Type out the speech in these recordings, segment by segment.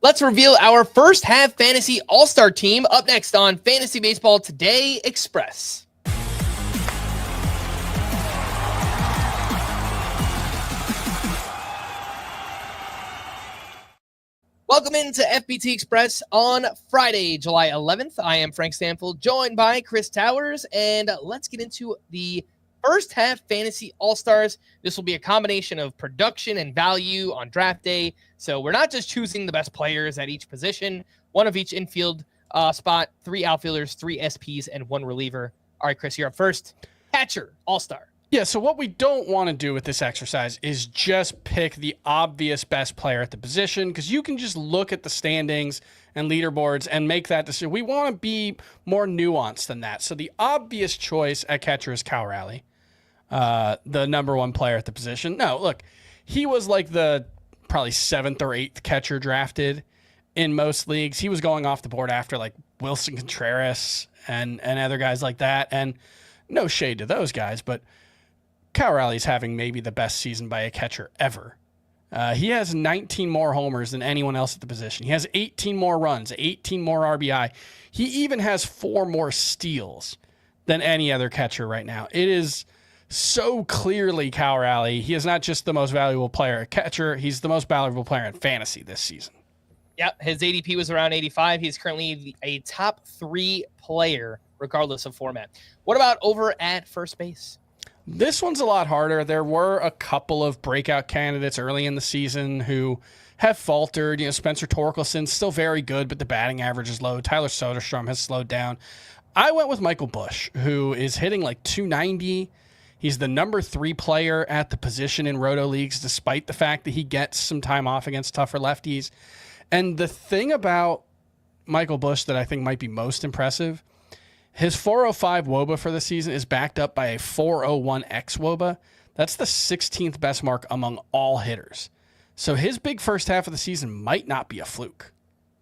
Let's reveal our first half fantasy all-star team up next on Fantasy Baseball Today Express. Welcome into FBT Express on Friday, July 11th. I am Frank Stampfl, joined by Chris Towers, and let's get into the first half fantasy all-stars. This will be a combination of production and value on draft day. So we're not just choosing the best players at each position, one of each infield spot, 3 outfielders, 3 SPs, and 1 reliever. All right, Chris, you're up first. Catcher, all-star. Yeah, so what we don't want to do with this exercise is just pick the obvious best player at the position, because you can just look at the standings and leaderboards and make that decision. We want to be more nuanced than that. So the obvious choice at catcher is Cal Raleigh, the number 1 player at the position. No, look, he was like the probably 7th or 8th catcher drafted in most leagues. He was going off the board after like Wilson Contreras and other guys like that. And no shade to those guys, but Cal Raleigh's having maybe the best season by a catcher ever. He has 19 more homers than anyone else at the position. He has 18 more runs, 18 more RBI. He even has 4 more steals than any other catcher right now. It is so clearly Cal Raleigh. He is not just the most valuable player at catcher, he's the most valuable player in fantasy this season. Yep, his ADP was around 85. He's currently a top 3 player, regardless of format. What about over at first base? This one's a lot harder. There were a couple of breakout candidates early in the season who have faltered. You know, Spencer Torkelson's still very good, but the batting average is low. Tyler Soderstrom has slowed down. I went with Michael Busch, who is hitting like 290. He's the number 3 player at the position in roto leagues, despite the fact that he gets some time off against tougher lefties. And the thing about Michael Busch that I think might be most impressive, his 405 WOBA for the season is backed up by a 401 xWOBA. That's the 16th best mark among all hitters. So his big first half of the season might not be a fluke.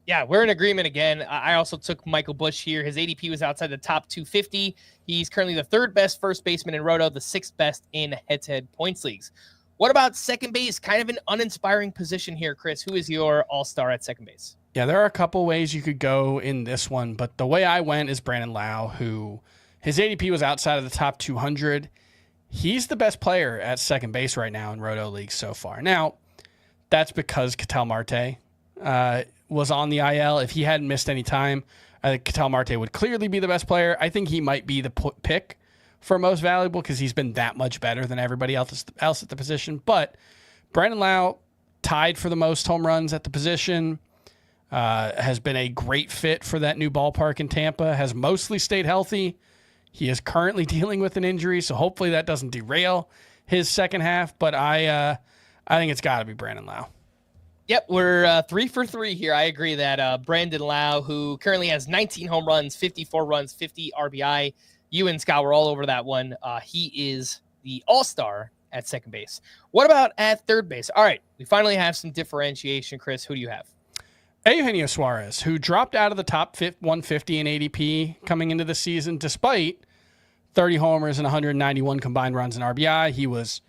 Yeah, we're in agreement again. I also took Michael Busch here. His ADP was outside the top 250. He's currently the 3rd best first baseman in roto, the 6th best in head-to-head points leagues. What about second base? Kind of an uninspiring position here, Chris. Who is your all-star at second base? Yeah, there are a couple ways you could go in this one, but the way I went is Brandon Lau, who his ADP was outside of the top 200. He's the best player at second base right now in roto leagues so far. Now, that's because Ketel Marte was on the IL. If he hadn't missed any time, I think Ketel Marte would clearly be the best player. I think he might be the pick for most valuable because he's been that much better than everybody else at the position. But Brandon Lau, tied for the most home runs at the position, has been a great fit for that new ballpark in Tampa, has mostly stayed healthy. He is currently dealing with an injury, so hopefully that doesn't derail his second half, but I think it's got to be Brandon Lau. Yep, we're 3 for 3 here. I agree that Brandon Lau, who currently has 19 home runs, 54 runs, 50 RBI, you and Scott were all over that one. He is the all-star at second base. What about at third base? All right, we finally have some differentiation. Chris, who do you have? Eugenio Suarez, who dropped out of the top 150 in ADP coming into the season, despite 30 homers and 191 combined runs and RBI. He was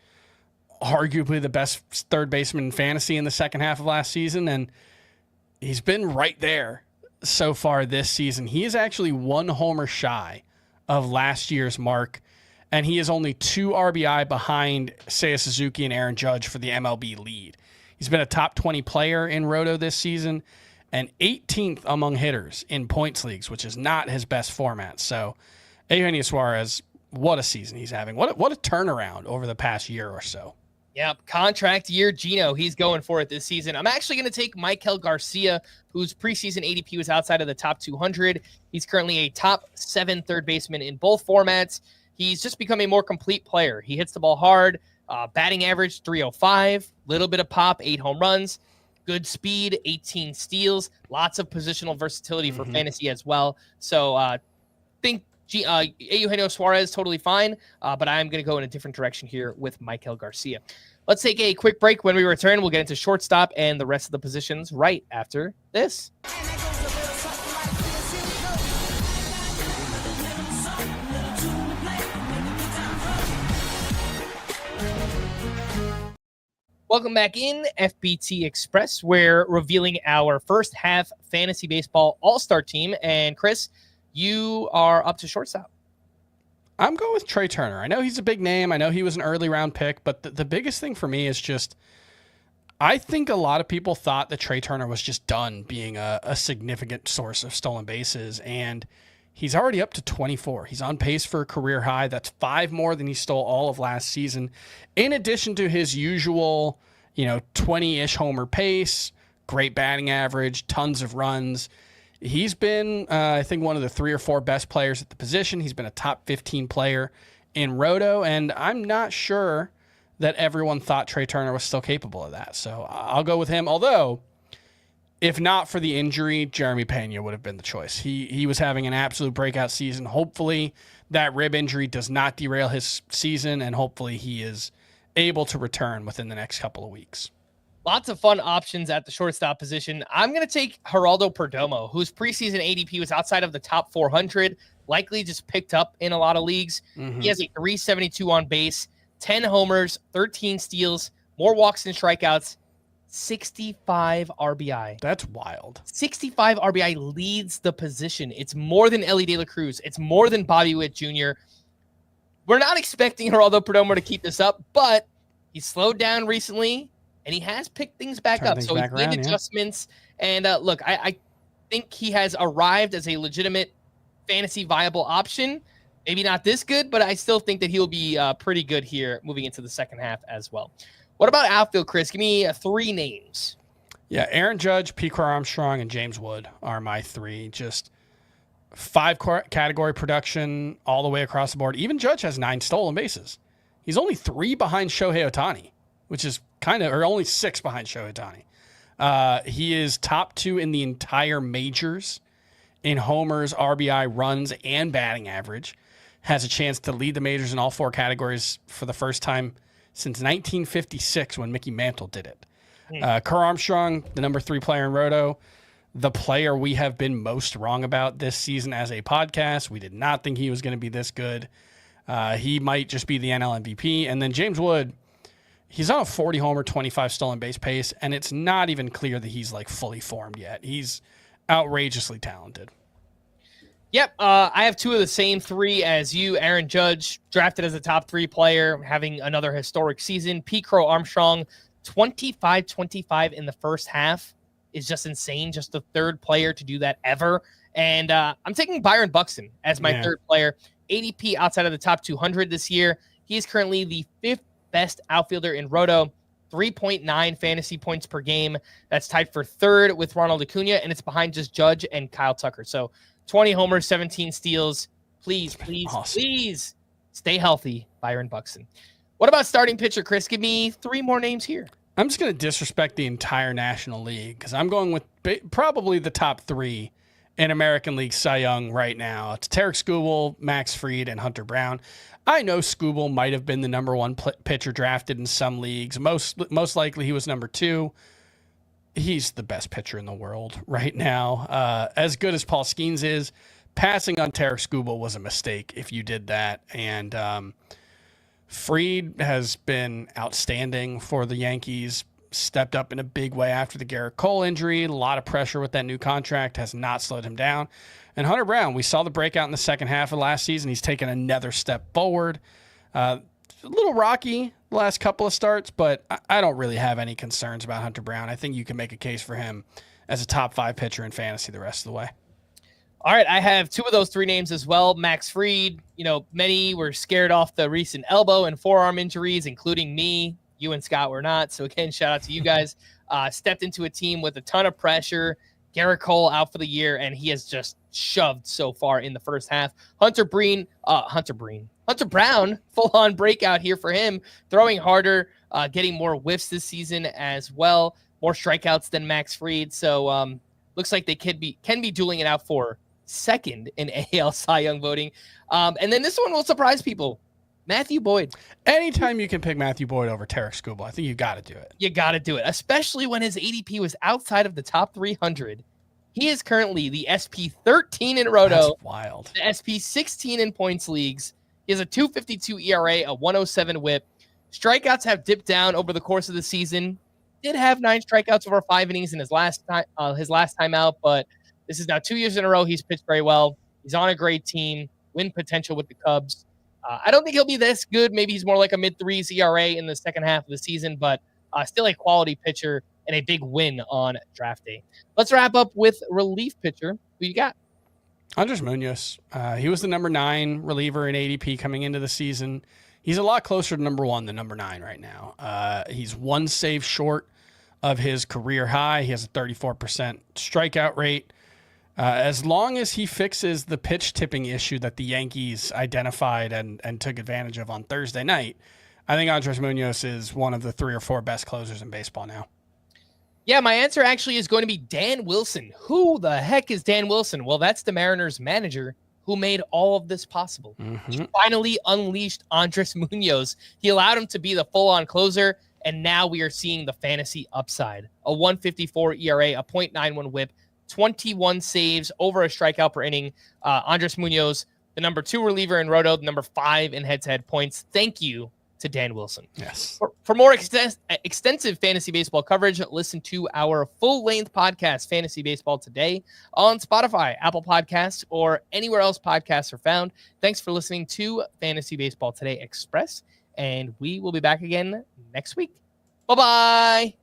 arguably the best third baseman in fantasy in the second half of last season, and he's been right there so far this season. He is actually 1 homer shy of last year's mark, and he is only 2 RBI behind Seiya Suzuki and Aaron Judge for the MLB lead. He's been a top 20 player in roto this season and 18th among hitters in points leagues, which is not his best format. So Eugenio Suarez, what a season he's having. What a turnaround over the past year or so. Yep, contract year Gino. He's going for it this season. I'm actually going to take Maikel Garcia, whose preseason ADP was outside of the top 200. He's currently a top 7 third baseman in both formats. He's just become a more complete player. He hits the ball hard. Batting average 305, little bit of pop, 8 home runs, good speed, 18 steals, lots of positional versatility for fantasy as well. So think Eugenio Suarez totally fine, but I'm going to go in a different direction here with Maikel Garcia. Let's take a quick break. When we return, we'll get into shortstop and the rest of the positions right after this. Welcome back in FBT Express. We're revealing our first half fantasy baseball all-star team. And Chris, you are up to shortstop. I'm going with Trey Turner. I know he's a big name. I know he was an early round pick, but the biggest thing for me is just, I think a lot of people thought that Trey Turner was just done being a significant source of stolen bases, and he's already up to 24. He's on pace for a career high. That's 5 more than he stole all of last season, in addition to his usual, 20-ish homer pace, great batting average, tons of runs. He's been, I think, one of the 3 or 4 best players at the position. He's been a top 15 player in Roto, and I'm not sure that everyone thought Trey Turner was still capable of that. So I'll go with him. Although, if not for the injury, Jeremy Pena would have been the choice. He was having an absolute breakout season. Hopefully that rib injury does not derail his season, and hopefully he is able to return within the next couple of weeks. Lots of fun options at the shortstop position. I'm going to take Geraldo Perdomo, whose preseason ADP was outside of the top 400, likely just picked up in a lot of leagues. He has a 372 on base, 10 homers, 13 steals, more walks than strikeouts, 65 RBI. That's wild. 65 RBI leads the position. It's more than Ellie De La Cruz. It's more than Bobby Witt Jr. We're not expecting Geraldo Perdomo to keep this up, but he slowed down recently, and he has picked things back up. So he's made adjustments. And look, I think he has arrived as a legitimate fantasy viable option. Maybe not this good, but I still think that he'll be pretty good here moving into the second half as well. What about outfield, Chris? Give me 3 names. Yeah, Aaron Judge, Pete Armstrong, and James Wood are my 3. Just 5 category production all the way across the board. Even Judge has 9 stolen bases. He's only 3 behind Shohei Ohtani, which is or only 6 behind Shohei Ohtani. He is top 2 in the entire majors in homers, RBI, runs, and batting average. Has a chance to lead the majors in all 4 categories for the first time since 1956 when Mickey Mantle did it. Kerr Armstrong, the number 3 player in Roto, the player we have been most wrong about this season as a podcast. We did not think he was going to be this good. He might just be the NL MVP. And then James Wood, he's on a 40 homer, 25 stolen base pace, and it's not even clear that he's fully formed yet. He's outrageously talented. Yep, I have 2 of the same 3 as you. Aaron Judge, drafted as a top 3 player, having another historic season. Pete Crow Armstrong, 25-25 in the first half is just insane. Just the 3rd player to do that ever. And I'm taking Byron Buxton as my 3rd player. ADP outside of the top 200 this year. He is currently the 5th best outfielder in Roto. 3.9 fantasy points per game. That's tied for 3rd with Ronald Acuna, and it's behind just Judge and Kyle Tucker. So 20 homers, 17 steals. Please stay healthy, Byron Buxton. What about starting pitcher, Chris? Give me 3 more names here. I'm just going to disrespect the entire National League because I'm going with probably the top 3 in American League Cy Young right now. It's Tarek Skubal, Max Fried, and Hunter Brown. I know Skubal might have been the number 1 pitcher drafted in some leagues. Most likely he was number 2. He's the best pitcher in the world right now. As good as Paul Skeens is, passing on Tarek Skubal was a mistake if you did that. And Fried has been outstanding for the Yankees, stepped up in a big way after the Garrett Cole injury. A lot of pressure with that new contract has not slowed him down. And Hunter Brown, we saw the breakout in the second half of last season. He's taken another step forward. A little rocky the last couple of starts, but I don't really have any concerns about Hunter Brown. I think you can make a case for him as a top 5 pitcher in fantasy the rest of the way. All right, I have 2 of those 3 names as well. Max Fried, many were scared off the recent elbow and forearm injuries, including me. You and Scott were not. So again, shout out to you guys. Stepped into a team with a ton of pressure. Garrett Cole out for the year, and he has just shoved so far in the first half. Hunter Brown, full-on breakout here for him, throwing harder, getting more whiffs this season as well, more strikeouts than Max Fried. So looks like they can be dueling it out for 2nd in AL Cy Young voting. And then this one will surprise people. Matthew Boyd. Anytime you can pick Matthew Boyd over Tarek Skubal, I think you got to do it. You got to do it, especially when his ADP was outside of the top 300. He is currently the SP 13 in Roto. That's wild. The SP 16 in points leagues. He has a 2.52 ERA, a 107 WHIP, Strikeouts have dipped down over the course of the season. Did have 9 strikeouts over 5 innings in his last time out, but this is now 2 years in a row he's pitched very well. He's on a great team, win potential with the Cubs. I don't think he'll be this good. Maybe he's more like a mid-3s ERA in the second half of the season, but still a quality pitcher and a big win on draft day. Let's wrap up with relief pitcher. Who you got? Andres Munoz. He was the number 9 reliever in ADP coming into the season. He's a lot closer to number 1 than number 9 right now. He's 1 save short of his career high. He has a 34% strikeout rate. As long as he fixes the pitch tipping issue that the Yankees identified and took advantage of on Thursday night, I think Andres Munoz is one of the 3 or 4 best closers in baseball now. Yeah, my answer actually is going to be Dan Wilson. Who the heck is Dan Wilson? Well, that's the Mariners manager who made all of this possible. Mm-hmm. He finally unleashed Andres Munoz. He allowed him to be the full-on closer, and now we are seeing the fantasy upside. A 1.54 ERA, a .91 whip, 21 saves, over a strikeout per inning. Andres Munoz, the number 2 reliever in Roto, the number 5 in head-to-head points. Thank you to Dan Wilson. Yes. For more extensive fantasy baseball coverage, listen to our full-length podcast, Fantasy Baseball Today, on Spotify, Apple Podcasts, or anywhere else podcasts are found. Thanks for listening to Fantasy Baseball Today Express, and we will be back again next week. Bye-bye.